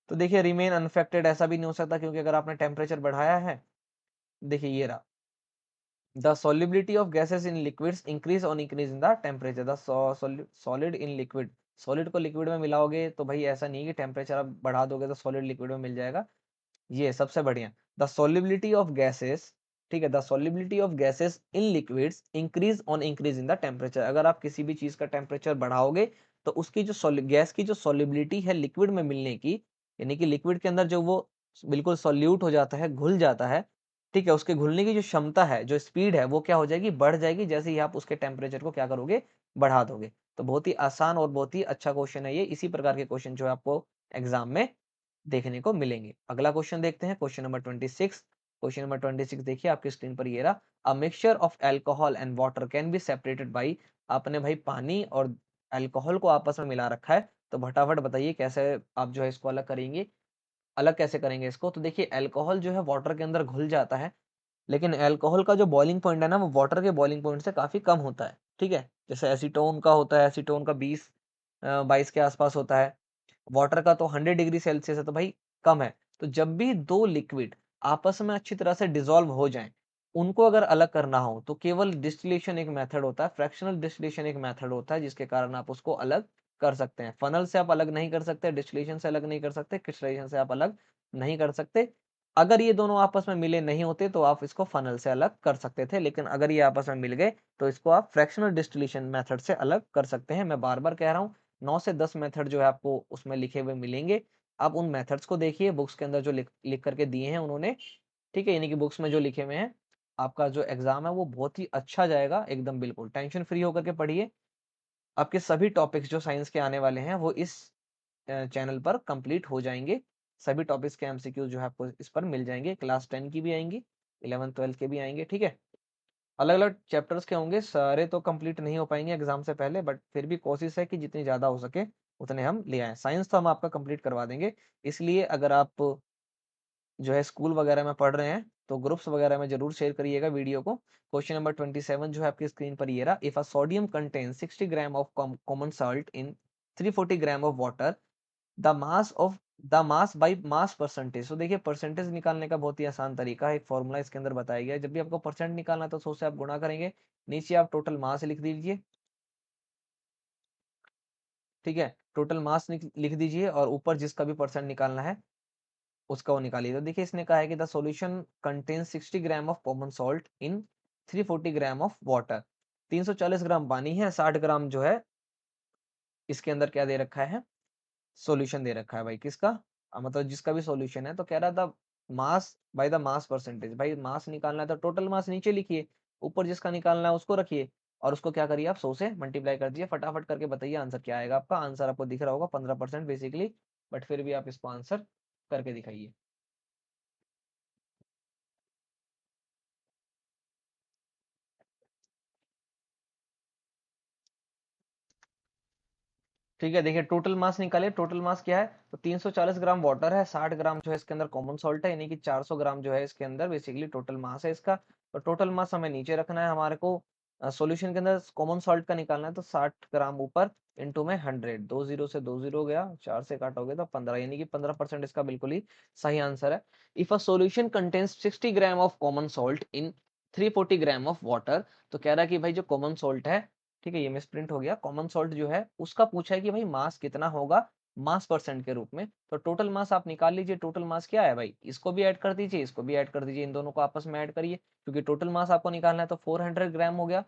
Speaker 1: तो देखिए रिमेन अनफेक्टेड ऐसा भी नहीं हो सकता क्योंकि अगर आपने टेम्परेचर बढ़ाया है, देखिए ये रहा, the solubility of gases in liquids increase on increase in the temperature, the solid in liquid। Solid को लिक्विड में मिलाओगे तो भाई ऐसा नहीं है कि टेम्परेचर आप बढ़ा दोगे तो सॉलिड लिक्विड में मिल जाएगा। ये सबसे बढ़िया, द solubility of gases। ठीक है, the solubility of gases in liquids increase on increase in the temperature। अगर आप किसी भी चीज का टेम्परेचर बढ़ाओगे तो उसकी जो गैस की जो solubility है लिक्विड में मिलने की, यानी कि लिक्विड के अंदर जो वो बिल्कुल सॉल्यूट हो जाता है, घुल जाता है। ठीक है, उसके घुलने की जो क्षमता है, जो स्पीड है, वो क्या हो जाएगी, बढ़ जाएगी जैसे ही आप उसके टेम्परेचर को क्या करोगे, बढ़ा दोगे। तो बहुत ही आसान और बहुत ही अच्छा क्वेश्चन है ये। इसी प्रकार के क्वेश्चन जो है आपको एग्जाम में देखने को मिलेंगे। अगला क्वेश्चन देखते हैं, क्वेश्चन नंबर 26। क्वेश्चन नंबर 26 देखिए आपकी स्क्रीन पर ये रहा, a mixture of alcohol and water can be separated by. आपने भाई पानी और अल्कोहल को आपस में मिला रखा है, तो फटाफट बताइए कैसे आप जो है इसको अलग करेंगे। अलग कैसे करेंगे इसको, तो देखिए अल्कोहल जो है वाटर के अंदर घुल जाता है, लेकिन अल्कोहल का जो बॉइलिंग पॉइंट है ना वो वाटर के बॉइलिंग पॉइंट से काफी कम होता है। ठीक है, जैसे एसीटोन का होता है, एसीटोन का 20-22 के आसपास होता है। वाटर का तो 100 डिग्री सेल्सियस है, तो भाई कम है। तो जब भी दो लिक्विड आपस में अच्छी तरह से डिसॉल्व हो जाएं, उनको अगर अलग करना हो तो केवल डिस्टिलेशन एक मेथड होता है, फ्रैक्शनल डिस्टिलेशन एक मेथड होता है जिसके कारण आप उसको अलग कर सकते हैं। फनल से आप अलग नहीं कर सकते, डिस्टिलेशन से अलग नहीं कर सकते, क्रिस्टलाइजेशन से आप अलग नहीं कर सकते। अगर ये दोनों आपस में मिले नहीं होते तो आप इसको फनल से अलग कर सकते थे, लेकिन अगर ये आपस में मिल गए तो इसको आप फ्रैक्शनल डिस्टिलेशन मेथड से अलग कर सकते हैं। मैं बार बार कह रहा हूँ, 9 से 10 मेथड जो है आपको उसमें लिखे हुए मिलेंगे। आप उन मेथड्स को देखिए, बुक्स के अंदर जो लिख करके दिए हैं उन्होंने। ठीक है, यानी कि बुक्स में जो लिखे हुए हैं, आपका जो एग्जाम है वो बहुत ही अच्छा जाएगा एकदम। बिल्कुल टेंशन फ्री होकर के पढ़िए। आपके सभी टॉपिक्स जो साइंस के आने वाले हैं वो इस चैनल पर कंप्लीट हो जाएंगे। सभी टॉपिक्स के एमसीक्यू जो है आपको इस पर मिल जाएंगे। क्लास 10 की भी आएंगी, 11 12 के भी आएंगे। ठीक है, अलग अलग चैप्टर्स के होंगे, सारे तो कंप्लीट नहीं हो पाएंगे एग्जाम से पहले, बट फिर भी कोशिश है कि जितनी ज्यादा हो सके उतने हम ले आए। साइंस तो हम आपका कंप्लीट करवा देंगे। इसलिए अगर आप जो है स्कूल वगैरह में पढ़ रहे हैं तो ग्रुप्स वगैरह में जरूर शेयर करिएगा वीडियो को। क्वेश्चन नंबर 27 जो है आपकी स्क्रीन पर ये रहा, if a sodium contain 60 gram of common salt in 340 gram of water, the mass by mass percentage. तो देखिए परसेंटेज निकालने का बहुत ही आसान तरीका है, एक फॉर्मूला इसके अंदर बताया गया है। जब भी आपको परसेंट निकालना है तो 100 से आप गुणा करेंगे, नीचे आप टोटल मास लिख दीजिए। ठीक है, टोटल मास लिख दीजिए और ऊपर जिसका भी परसेंट निकालना है उसका वो निकालिए। तो देखिए इसने कहा है कि the solution contain 60 gram of common salt in 340 gram of water. 340 ग्राम पानी है, 60 ग्राम जो है इसके अंदर क्या दे रखा है, सॉल्यूशन दे रखा है भाई, किसका, मतलब जिसका भी सॉल्यूशन है। तो कह रहा था mass by the mass percentage, भाई मास निकालना है तो टोटल मास नीचे लिखिए, ऊपर जिसका निकालना है उसको रखिए, और उसको क्या करिए आप 100 से मल्टीप्लाई कर दीजिए। फटाफट करके बताइए आंसर क्या आएगा आपका। आंसर आपको दिख रहा होगा 15% बेसिकली, बट फिर भी आप इसको आंसर करके दिखाइए। ठीक है, देखिए टोटल मास निकालिए। टोटल मास क्या है, तो 340 ग्राम वाटर है, 60 ग्राम जो है इसके अंदर कॉमन सॉल्ट है, यानी कि 400 ग्राम जो है इसके अंदर बेसिकली टोटल मास है इसका। तो टोटल मास हमें नीचे रखना है, हमारे को सॉल्यूशन के अंदर कॉमन सॉल्ट का निकालना है, तो 60 ग्राम ऊपर इंटू में 100, 2 0 से 2 0 हो गया, 4 से काटोगे तो 15, यानी कि 15% इसका बिल्कुल ही सही आंसर है। If a solution contains 60 gram of common salt in 340 gram of water, तो कह रहा है कि भाई जो कॉमन सॉल्ट है, ठीक है ये मिस प्रिंट हो गया, कॉमन सॉल्ट जो है उसका पूछा है कि भाई मास कितना होगा मास परसेंट के रूप में। तो टोटल मास आप निकाल लीजिए, टोटल मास क्या है भाई, इसको भी ऐड कर दीजिए, इसको भी ऐड कर दीजिए, इन दोनों को आपस में ऐड करिए, क्योंकि टोटल मास आपको निकालना है, तो 400 ग्राम हो गया,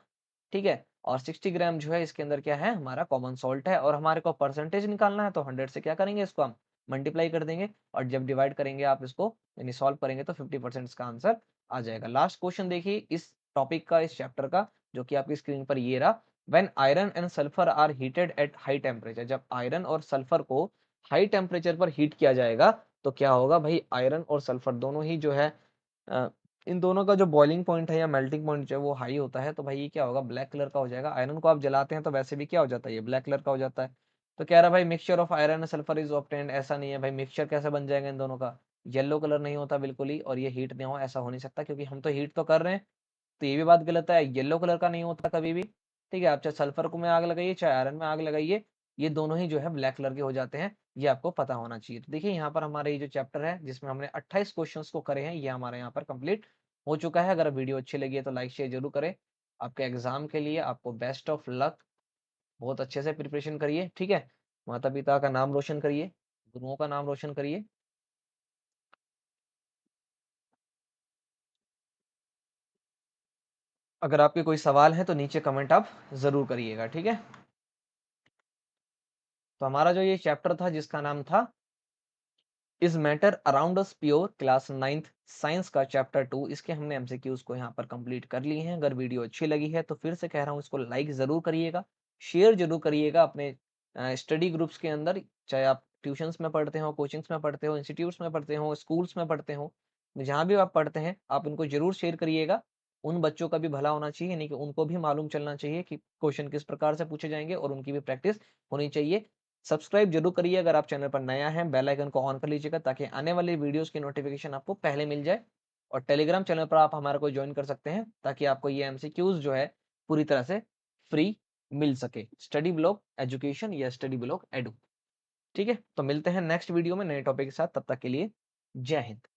Speaker 1: ठीक है। और 60 ग्राम जो है इसके अंदर क्या है, हमारा कॉमन सॉल्ट है, और हमारे को परसेंटेज निकालना है, तो 100 से क्या करेंगे, इसको हम मल्टीप्लाई कर देंगे, और जब डिवाइड करेंगे आप इसको यानी सॉल्व करेंगे तो 50% इसका आंसर आ जाएगा। लास्ट क्वेश्चन देखिए इस टॉपिक का, इस चैप्टर का, जो कि आपकी स्क्रीन पर ये रहा। When iron and sulfur are heated at high temperature, जब आयरन और सल्फर को हाई टेम्परेचर पर हीट किया जाएगा तो क्या होगा भाई, आयरन और सल्फर दोनों ही जो है इन दोनों का जो बॉइलिंग पॉइंट है या मेल्टिंग पॉइंट जो है वो हाई होता है, तो भाई ये क्या होगा, ब्लैक कलर का हो जाएगा। आयरन को आप जलाते हैं तो वैसे भी क्या हो जाता है, ये ब्लैक कलर का हो जाता है। तो कह रहा भाई mixture of iron and sulphur is obtained, ऐसा नहीं है भाई, मिक्सचर कैसे बन जाएगा इन दोनों का, येलो कलर नहीं होता बिल्कुल ही, और ये हीट नहीं हो, ऐसा हो नहीं सकता, क्योंकि हम तो हीट तो कर रहे हैं, तो ये भी बात गलत है, येलो कलर का नहीं होता कभी भी, ठीक है। आप चाहे सल्फर को में आग लगाइए, चाहे आयरन में आग लगाइए, ये दोनों ही जो है ब्लैक कलर के हो जाते हैं, ये आपको पता होना चाहिए। तो देखिए यहाँ पर हमारे ये जो चैप्टर है जिसमें हमने 28 क्वेश्चंस को करे हैं, ये हमारे यहाँ पर कंप्लीट हो चुका है। अगर वीडियो अच्छी लगी है तो लाइक शेयर जरूर करें। आपके एग्जाम के लिए आपको बेस्ट ऑफ लक, बहुत अच्छे से प्रिपरेशन करिए, ठीक है। माता पिता का नाम रोशन करिए, गुरुओं का नाम रोशन करिए। अगर आपके कोई सवाल है तो नीचे कमेंट आप जरूर करिएगा, ठीक है। तो हमारा जो ये चैप्टर था जिसका नाम था is matter around us pure, class 9th science का चैप्टर 2, इसके हमने एमसीक्यूज को यहाँ पर कंप्लीट कर लिए हैं। अगर वीडियो अच्छी लगी है तो फिर से कह रहा हूँ इसको लाइक जरूर करिएगा, शेयर जरूर करिएगा अपने स्टडी ग्रुप्स के अंदर, चाहे आप ट्यूशंस में पढ़ते हो, कोचिंग्स में पढ़ते हो, इंस्टीट्यूट्स में पढ़ते हो, स्कूल्स में पढ़ते हो, जहाँ भी आप पढ़ते हैं आप उनको जरूर शेयर करिएगा। उन बच्चों का भी भला होना चाहिए, यानी कि उनको भी मालूम चलना चाहिए कि क्वेश्चन किस प्रकार से पूछे जाएंगे, और उनकी भी प्रैक्टिस होनी चाहिए। सब्सक्राइब जरूर करिए अगर आप चैनल पर नया है, बेल आइकन को ऑन कर लीजिएगा ताकि आने वाली वीडियोस की नोटिफिकेशन आपको पहले मिल जाए। और टेलीग्राम चैनल पर आप हमारे को ज्वाइन कर सकते हैं ताकि आपको ये एमसीक्यूज जो है पूरी तरह से फ्री मिल सके, स्टडी ब्लॉग एजुकेशन या स्टडी ब्लॉग एडू, ठीक है। तो मिलते हैं नेक्स्ट वीडियो में नए टॉपिक के साथ, तब तक के लिए जय हिंद।